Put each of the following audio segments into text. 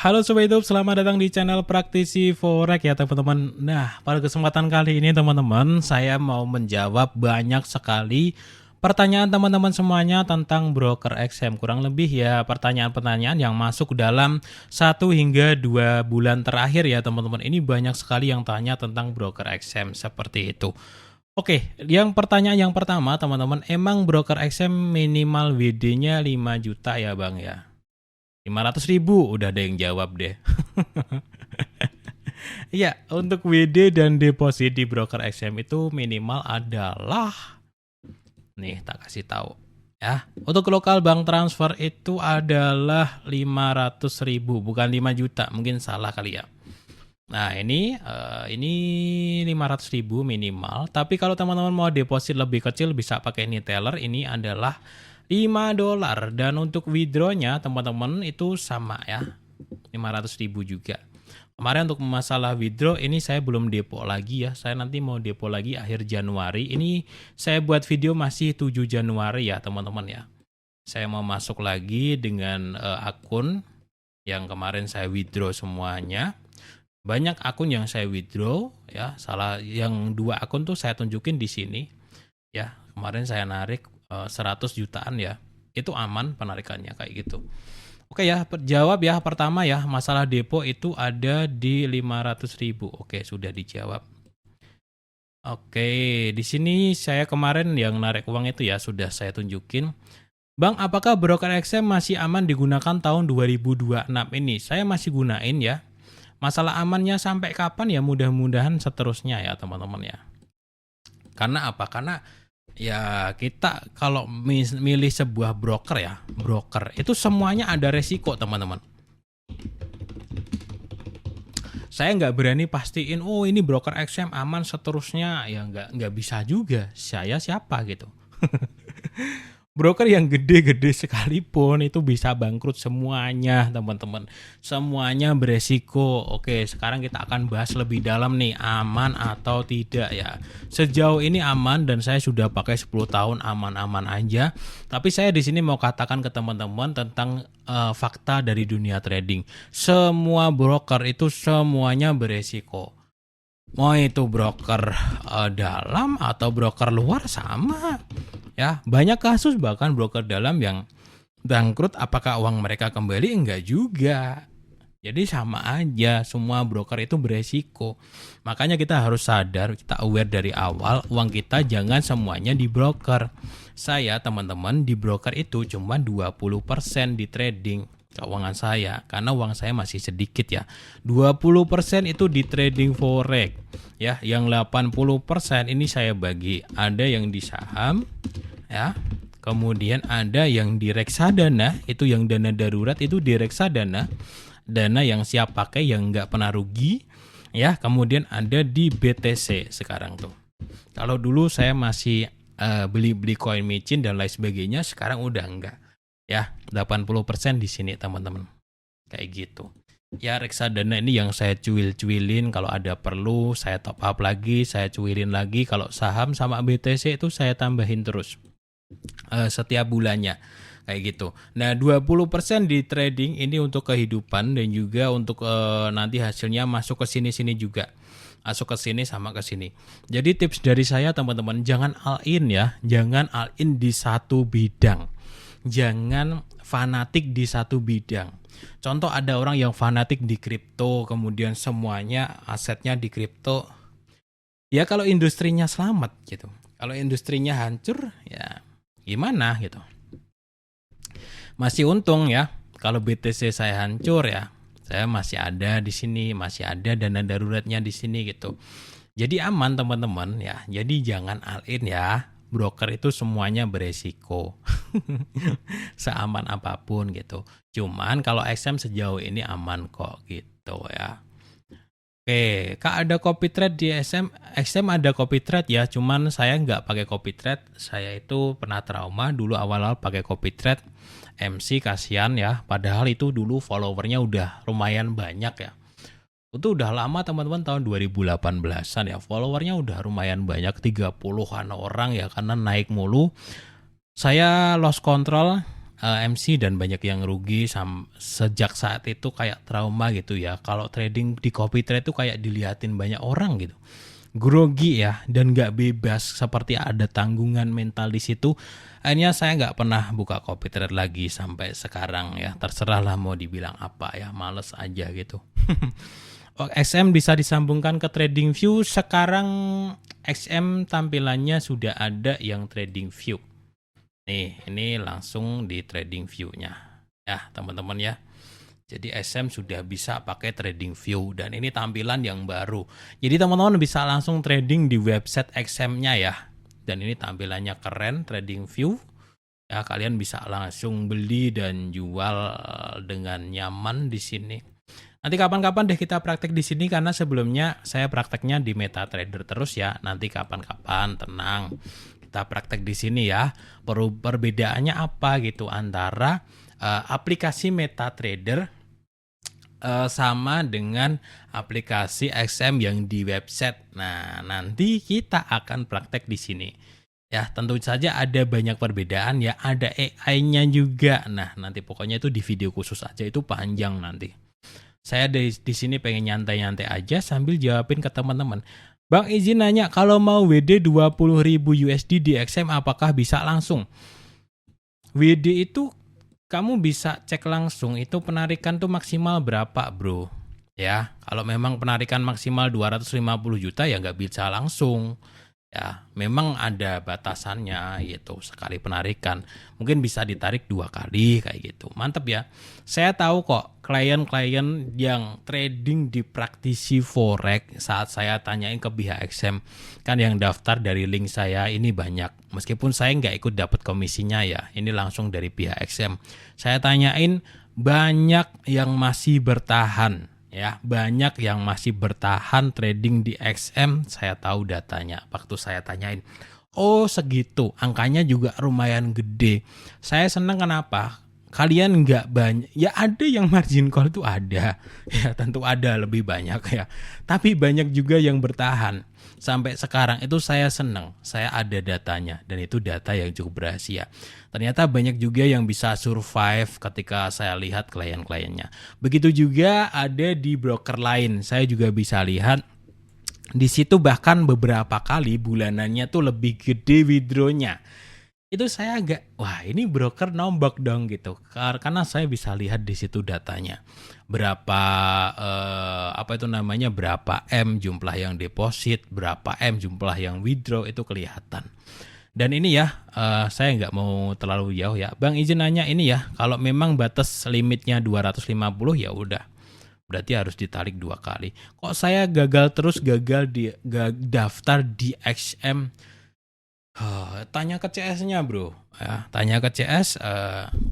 Halo Sobat YouTube, selamat datang di channel Praktisi Forex ya teman-teman. Nah, pada kesempatan kali ini teman-teman, saya mau menjawab banyak sekali pertanyaan teman-teman semuanya tentang broker XM. Kurang lebih ya pertanyaan-pertanyaan yang masuk dalam 1 hingga 2 bulan terakhir ya teman-teman. Ini banyak sekali yang tanya tentang broker XM seperti itu. Oke, yang pertanyaan yang pertama teman-teman, emang broker XM minimal WD-nya 5 juta ya Bang ya? 500.000 udah ada yang jawab deh. Iya, untuk WD dan deposit di broker XM itu minimal adalah, nih tak kasih tahu ya. Untuk lokal bank transfer itu adalah 500.000, bukan 5 juta, mungkin salah kali ya. Nah, ini 500.000 minimal, tapi kalau teman-teman mau deposit lebih kecil bisa pakai Neteller, ini adalah $5. Dan untuk withdraw-nya teman-teman itu sama ya, 500.000 juga. Kemarin untuk masalah withdraw ini saya belum depo lagi ya, saya nanti mau depo lagi akhir Januari. Ini saya buat video masih 7 Januari ya teman-teman ya. Saya mau masuk lagi dengan akun yang kemarin saya withdraw semuanya. Banyak akun yang saya withdraw ya, yang 2 akun tuh saya tunjukin di sini ya. Kemarin saya narik 100 jutaan ya, itu aman penarikannya kayak gitu. Oke ya, jawab ya pertama ya, masalah depo itu ada di 500.000. Oke, sudah dijawab. Oke, di sini saya kemarin yang narik uang itu ya sudah saya tunjukin. Bang, apakah broker XM masih aman digunakan tahun 2026 ini? Saya masih gunain ya. Masalah amannya sampai kapan ya, mudah-mudahan seterusnya ya teman-teman ya. Karena apa? Karena ya kita kalau milih sebuah broker ya, broker itu semuanya ada resiko teman-teman. Saya nggak berani pastiin, oh ini broker XM aman seterusnya, ya nggak bisa juga. Saya siapa gitu. Broker yang gede-gede sekalipun itu bisa bangkrut semuanya teman-teman. Semuanya beresiko. Oke, sekarang kita akan bahas lebih dalam nih, aman atau tidak ya. Sejauh ini aman dan saya sudah pakai 10 tahun aman-aman aja. Tapi saya di sini mau katakan ke teman-teman tentang fakta dari dunia trading. Semua broker itu semuanya beresiko. Mau itu broker dalam atau broker luar sama. Ya, banyak kasus bahkan broker dalam yang bangkrut, apakah uang mereka kembali? Enggak juga. Jadi sama aja, semua broker itu beresiko. Makanya kita harus sadar, kita aware dari awal, uang kita jangan semuanya di broker. Saya teman-teman di broker itu cuma 20% di trading keuangan saya, karena uang saya masih sedikit ya. 20% itu di trading forex ya, yang 80% ini saya bagi, ada yang di saham ya, kemudian ada yang di reksadana, itu yang dana darurat itu di reksadana, dana yang siap pakai yang nggak pernah rugi ya, kemudian ada di BTC sekarang tuh. Kalau dulu saya masih beli-beli koin micin dan lain sebagainya, sekarang udah enggak. Ya, 80% di sini teman-teman. Kayak gitu. Ya, reksadana ini yang saya cuil-cuilin, kalau ada perlu saya top up lagi, saya cuilin lagi. Kalau saham sama BTC itu saya tambahin terus setiap bulannya. Kayak gitu. Nah, 20% di trading ini untuk kehidupan dan juga untuk nanti hasilnya masuk ke sini-sini juga. Masuk ke sini sama ke sini. Jadi tips dari saya teman-teman, jangan all in ya, jangan all in di satu bidang. Jangan fanatik di satu bidang. Contoh, ada orang yang fanatik di kripto, kemudian semuanya asetnya di kripto. Ya kalau industrinya selamat gitu. Kalau industrinya hancur ya gimana gitu. Masih untung ya. Kalau BTC saya hancur ya, saya masih ada di sini, masih ada dana daruratnya di sini gitu. Jadi aman teman-teman ya. Jadi jangan all in ya. Broker itu semuanya beresiko. Seaman apapun gitu. Cuman kalau XM sejauh ini aman kok gitu ya. Oke, Kak, ada copy trade di XM ada copy trade ya, cuman saya nggak pakai copy trade. Saya itu pernah trauma dulu awal-awal pakai copy trade. MC kasihan ya, padahal itu dulu followernya udah lumayan banyak ya. Itu udah lama teman-teman, tahun 2018an ya, followernya udah lumayan banyak, 30-an orang ya, karena naik mulu. Saya lost control, MC dan banyak yang rugi sejak saat itu kayak trauma gitu ya. Kalau trading di copy trade itu kayak dilihatin banyak orang gitu. Grogi ya dan nggak bebas seperti ada tanggungan mental di situ. Akhirnya saya nggak pernah buka copy trade lagi sampai sekarang ya. Terserah lah mau dibilang apa ya, males aja gitu. XM bisa disambungkan ke TradingView. Sekarang XM tampilannya sudah ada yang TradingView. Nih, ini langsung di TradingView-nya. Ya, teman-teman ya. Jadi XM sudah bisa pakai TradingView dan ini tampilan yang baru. Jadi teman-teman bisa langsung trading di website XM-nya ya. Dan ini tampilannya keren, TradingView. Ya, kalian bisa langsung beli dan jual dengan nyaman di sini. Nanti kapan-kapan deh kita praktek di sini karena sebelumnya saya prakteknya di MetaTrader terus ya. Nanti kapan-kapan tenang kita praktek di sini ya. Perbedaannya apa gitu antara aplikasi MetaTrader sama dengan aplikasi XM yang di website. Nah, nanti kita akan praktek di sini. Ya, tentu saja ada banyak perbedaan ya, ada AI-nya juga. Nah, nanti pokoknya itu di video khusus aja, itu panjang nanti. Saya di sini pengen nyantai-nyantai aja sambil jawabin ke teman-teman. Bang izin nanya, kalau mau WD 20.000 USD di XM apakah bisa langsung? WD itu kamu bisa cek langsung itu penarikan tuh maksimal berapa bro. Ya, kalau memang penarikan maksimal 250 juta ya nggak bisa langsung. Ya, memang ada batasannya gitu, sekali penarikan. Mungkin bisa ditarik 2 kali kayak gitu. Mantep ya. Saya tahu kok klien-klien yang trading di praktisi forex saat saya tanyain ke pihak XM. Kan yang daftar dari link saya ini banyak. Meskipun saya nggak ikut dapat komisinya ya. Ini langsung dari pihak XM. Saya tanyain banyak yang masih bertahan. Ya, banyak yang masih bertahan trading di XM, saya tahu datanya. Waktu saya tanyain, oh segitu, angkanya juga lumayan gede. Saya senang kenapa? Kalian nggak banyak, ya ada yang margin call itu ada, ya tentu ada lebih banyak ya. Tapi banyak juga yang bertahan. Sampai sekarang itu saya senang, saya ada datanya dan itu data yang cukup rahasia. Ternyata banyak juga yang bisa survive ketika saya lihat klien-kliennya. Begitu juga ada di broker lain, saya juga bisa lihat di situ bahkan beberapa kali bulanannya tuh lebih gede withdrawnya. Itu saya agak, wah ini broker nombok dong gitu, karena saya bisa lihat di situ datanya berapa berapa M jumlah yang deposit, berapa M jumlah yang withdraw itu kelihatan. Dan ini ya saya nggak mau terlalu jauh ya, Bang izin nanya ini ya, kalau memang batas limitnya 250 ya udah berarti harus ditarik 2 kali. Kok saya gagal daftar di XM? Tanya ke CS-nya bro, ya, tanya ke CS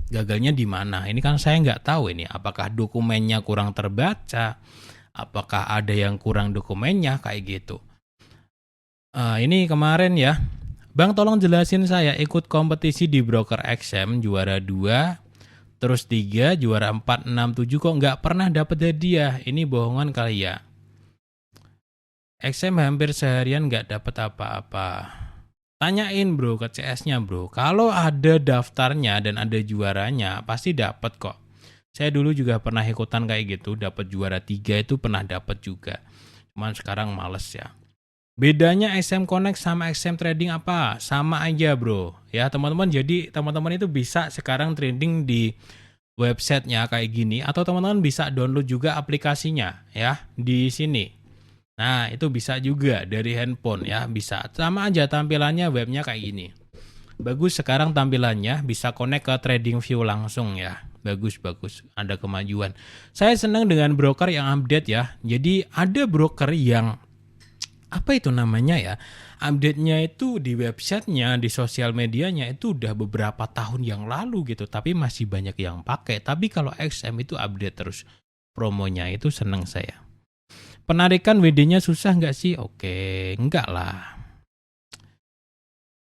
gagalnya di mana. Ini kan saya nggak tahu ini, apakah dokumennya kurang terbaca, apakah ada yang kurang dokumennya kayak gitu. Ini kemarin ya, Bang tolong jelasin saya ikut kompetisi di broker XM juara 2, terus 3, juara 4, 6, 7 kok nggak pernah dapet hadiah. Ini bohongan kali ya. XM hampir seharian nggak dapet apa-apa. Tanyain bro ke CS-nya bro, kalau ada daftarnya dan ada juaranya pasti dapat kok. Saya dulu juga pernah ikutan kayak gitu, dapat juara 3 itu pernah dapat juga. Cuman sekarang males ya. Bedanya XM Connect sama XM Trading apa? Sama aja bro. Ya teman-teman, jadi teman-teman itu bisa sekarang trading di websitenya kayak gini, atau teman-teman bisa download juga aplikasinya ya di sini. Nah, itu bisa juga dari handphone ya, bisa. Sama aja tampilannya webnya kayak gini. Bagus sekarang tampilannya, bisa connect ke TradingView langsung ya. Bagus, ada kemajuan. Saya senang dengan broker yang update ya. Jadi ada broker yang, apa itu namanya ya, update-nya itu di websitenya, di sosial medianya itu udah beberapa tahun yang lalu gitu. Tapi masih banyak yang pakai. Tapi kalau XM itu update terus promonya, itu senang saya. Penarikan WD-nya susah nggak sih? Oke, enggak lah.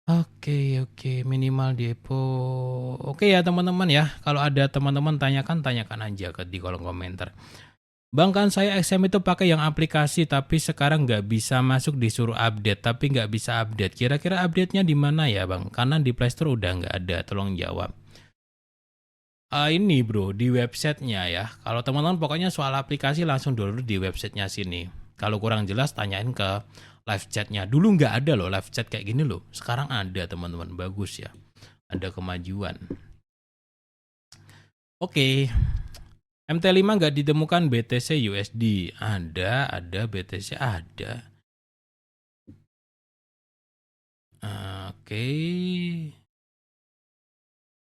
Oke, minimal depo. Oke ya teman-teman ya, kalau ada teman-teman tanyakan aja di kolom komentar. Bang kan saya XM itu pakai yang aplikasi, tapi sekarang nggak bisa masuk, disuruh update, tapi nggak bisa update. Kira-kira update-nya di mana ya bang? Karena di Play Store udah nggak ada, tolong jawab. Ini bro, di websitenya ya. Kalau teman-teman pokoknya soal aplikasi langsung download di websitenya sini. Kalau kurang jelas tanyain ke live chatnya. Dulu nggak ada loh live chat kayak gini loh. Sekarang ada teman-teman, bagus ya. Ada kemajuan. Oke. MT5 nggak ditemukan BTC USD. Ada BTC ada. Oke.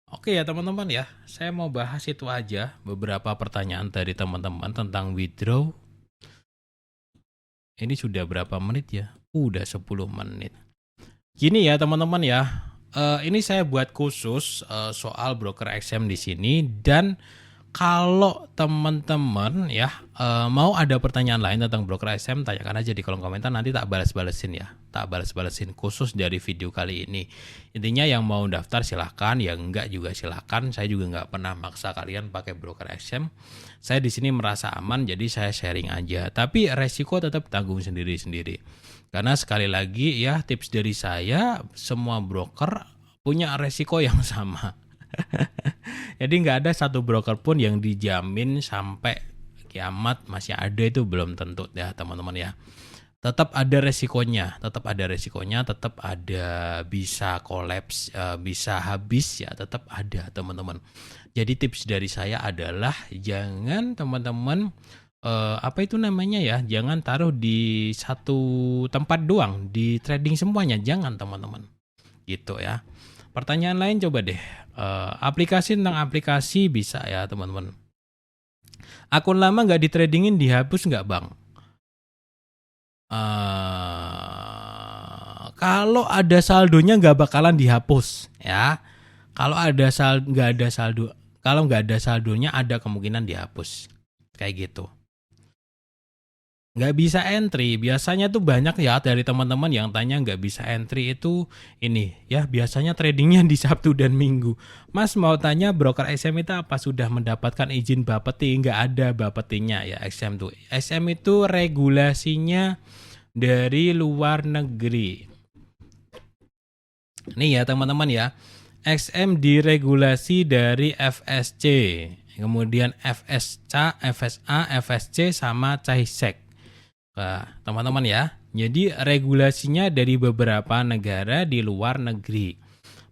Oke ya teman-teman ya, saya mau bahas itu aja beberapa pertanyaan dari teman-teman tentang withdraw. Ini sudah berapa menit ya? Udah 10 menit. Gini ya teman-teman ya, ini saya buat khusus soal broker XM di sini, dan kalau teman-teman ya mau ada pertanyaan lain tentang broker XM, tanyakan aja di kolom komentar, nanti tak balas-balesin ya. Tak balas-balesin khusus dari video kali ini. Intinya yang mau daftar silahkan, yang enggak juga silahkan. Saya juga nggak pernah maksa kalian pakai broker XM. Saya di sini merasa aman, jadi saya sharing aja. Tapi resiko tetap tanggung sendiri-sendiri. Karena sekali lagi ya, tips dari saya, semua broker punya resiko yang sama. Jadi nggak ada satu broker pun yang dijamin sampai kiamat masih ada, itu belum tentu ya teman-teman ya. Tetap ada resikonya, tetap ada bisa kolaps, bisa habis ya, tetap ada teman-teman. Jadi tips dari saya adalah jangan teman-teman apa itu namanya ya, jangan taruh di satu tempat doang, di trading semuanya, jangan teman-teman. Gitu ya. Pertanyaan lain coba deh. Aplikasi tentang aplikasi bisa ya teman-teman. Akun lama nggak ditradingin dihapus nggak bang? Kalau ada saldonya nggak bakalan dihapus ya. Kalau nggak ada saldo, kalau nggak ada saldonya ada kemungkinan dihapus. Kayak gitu. Nggak bisa entry, biasanya tuh banyak ya dari teman-teman yang tanya nggak bisa entry itu ini ya, biasanya tradingnya di Sabtu dan Minggu. Mas mau tanya broker XM itu apa sudah mendapatkan izin Bapeti? Nggak ada Bapetinya ya XM tuh. XM itu regulasinya dari luar negeri. Nih ya teman-teman ya, XM diregulasi dari FSC, kemudian FSA, FSC sama CAISEC. Nah, teman-teman ya, jadi regulasinya dari beberapa negara di luar negeri.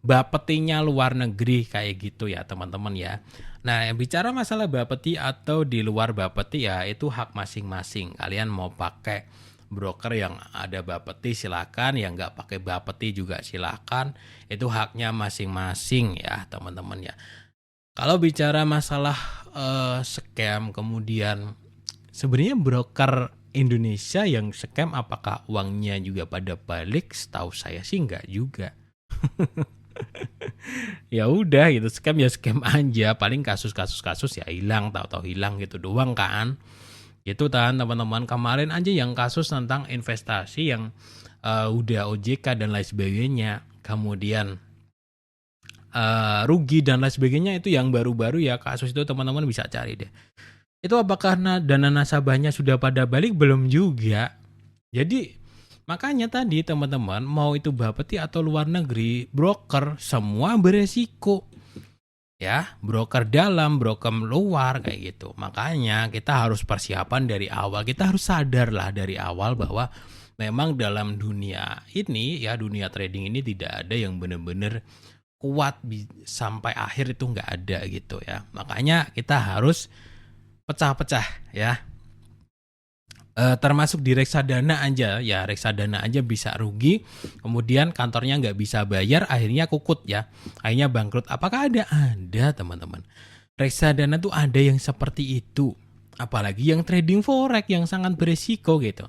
Bapetinya luar negeri kayak gitu ya teman-teman ya. Nah, yang bicara masalah Bapeti atau di luar Bapeti ya itu hak masing-masing. Kalian mau pakai broker yang ada Bapeti silakan, yang nggak pakai Bapeti juga silakan. Itu haknya masing-masing ya teman-teman ya. Kalau bicara masalah scam, kemudian sebenarnya broker Indonesia yang scam apakah uangnya juga pada balik? Setahu saya sih enggak juga. Ya udah gitu, scam ya scam aja, paling kasus ya hilang, tahu-tahu hilang gitu doang kan. Itu kan teman-teman, kemarin aja yang kasus tentang investasi yang udah OJK dan lain sebagainya, kemudian rugi dan lain sebagainya, itu yang baru-baru ya kasus itu teman-teman bisa cari deh. Itu apakah dana nasabahnya sudah pada balik? Belum juga. Jadi makanya tadi teman-teman, mau itu Bapeti atau luar negeri, broker semua beresiko. Ya, broker dalam, broker luar kayak gitu. Makanya kita harus persiapan dari awal. Kita harus sadar lah dari awal bahwa memang dalam dunia ini ya, dunia trading ini tidak ada yang benar-benar kuat sampai akhir, itu nggak ada gitu ya. Makanya kita harus pecah-pecah ya, termasuk di reksadana aja ya, reksadana aja bisa rugi, kemudian kantornya nggak bisa bayar, akhirnya kukut ya, akhirnya bangkrut. Apakah ada teman-teman, reksadana tuh ada yang seperti itu, apalagi yang trading forex yang sangat beresiko gitu.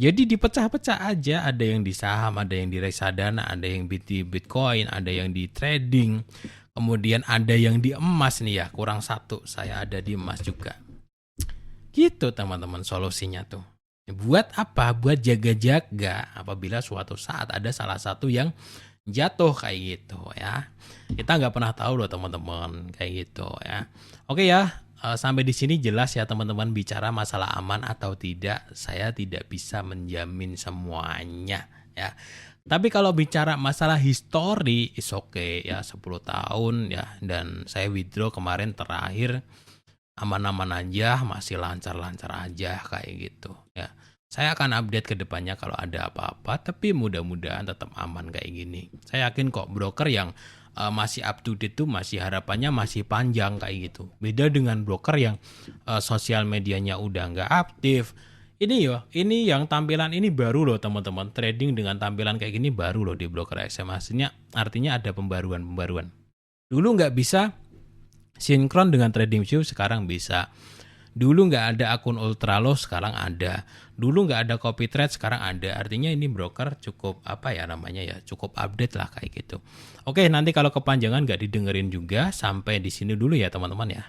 Jadi dipecah-pecah aja, ada yang di saham, ada yang di reksadana, ada yang di bitcoin, ada yang di trading, kemudian ada yang di emas nih ya, kurang satu saya ada di emas juga. Gitu teman-teman solusinya tuh. Buat apa? Buat jaga-jaga apabila suatu saat ada salah satu yang jatuh kayak gitu ya. Kita nggak pernah tahu loh teman-teman kayak gitu ya. Oke ya, sampai di sini jelas ya teman-teman, bicara masalah aman atau tidak, saya tidak bisa menjamin semuanya ya. Tapi kalau bicara masalah history, is okay ya 10 tahun ya, dan saya withdraw kemarin terakhir aman-aman aja, masih lancar-lancar aja kayak gitu ya. Saya akan update ke depannya kalau ada apa-apa, tapi mudah-mudahan tetap aman kayak gini. Saya yakin kok broker yang masih up to date tuh masih harapannya masih panjang kayak gitu. Beda dengan broker yang sosial medianya udah nggak aktif. Ini yang tampilan ini baru loh teman-teman. Trading dengan tampilan kayak gini baru loh di broker XM. Artinya ada pembaruan-pembaruan. Dulu nggak bisa sinkron dengan TradingView, sekarang bisa. Dulu nggak ada akun Ultralo, sekarang ada. Dulu nggak ada CopyTrade, sekarang ada. Artinya ini broker cukup cukup update lah kayak gitu. Oke, nanti kalau kepanjangan nggak didengerin juga, sampai di sini dulu ya teman-teman ya.